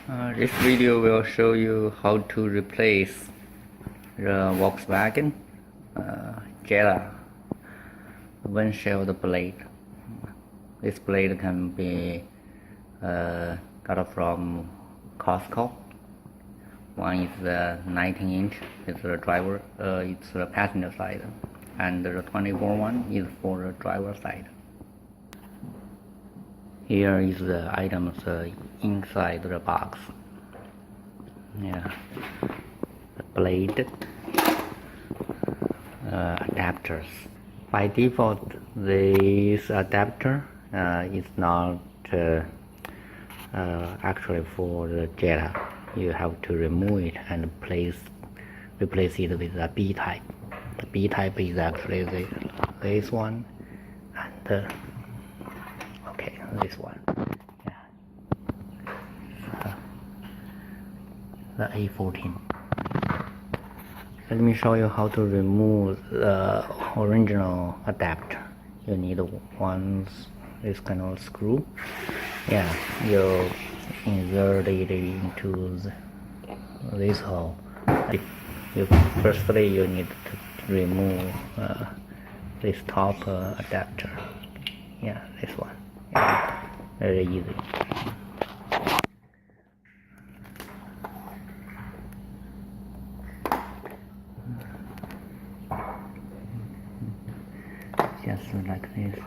This video will show you how to replace the Volkswagen Jetta windshield blade. This blade can be got from Costco. One is the 19-inch, it's the driver, it's the passenger side, and the 24 one is for the driver side. Here is the items inside the box. Yeah, the blade, adapters. By default, this adapter is not actually for the Jetta. You have to remove it and replace it with a B type. The B type is actually this one and this one. Yeah. The A14. Let me show you how to remove the original adapter. You need this kind of screw. Yeah, you insert it into this hole. Firstly, you need to remove this top adapter. Yeah, this one. Yeah, very easy. Just like this.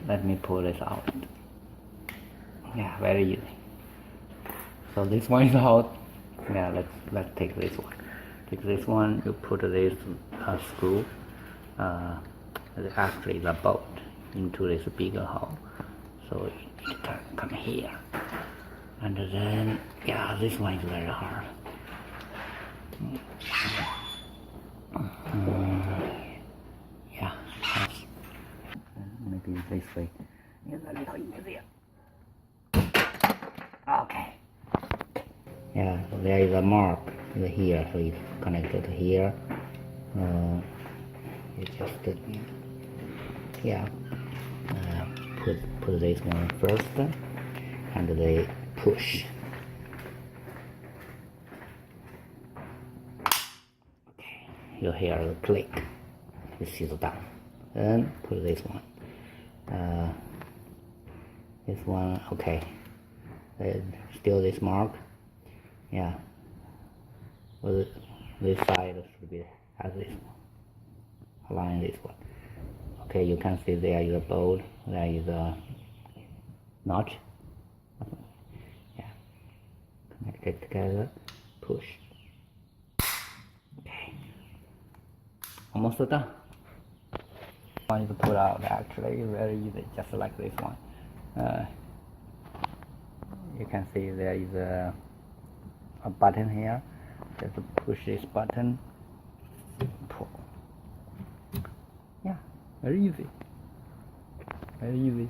Let me pull this out. Yeah, very easy. So this one is out. Yeah, let's take this one. Take this one. You put this screw, actually the bolt, into this bigger hole. So it can come here. And then, yeah, this one is very hard. Yeah, maybe this way is a little easier. Okay. Yeah, there is a mark here, so it's connected here. You just put this one first, and they push. Okay, you hear the click. This is done. Then put this one. This one, okay. Still this mark. Yeah. Well, this side should be as this one. Align this one. Okay, you can see there is a bolt, there is a notch. Yeah. Connect it together. Push. Okay. Almost done. One is put out actually very easy, just like this one. You can see there is a button here. Just push this button, pull. Yeah, very easy. Very easy.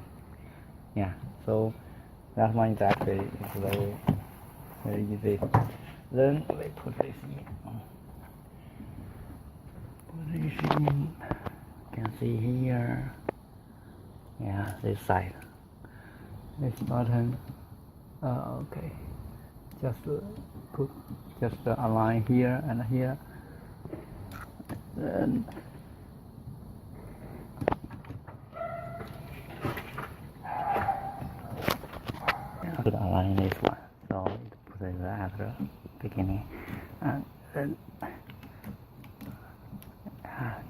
Yeah, so that one is actually very easy. Then we put this in. Put this in. You can see here. Yeah, this side. This button. Okay. Just align here and here. Then could align this one. So put it at the beginning, and then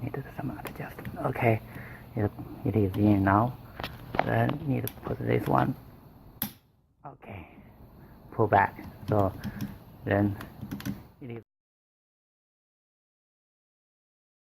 needed some adjustment. Okay, it is in now. Then need to put this one. Okay, pull back. So then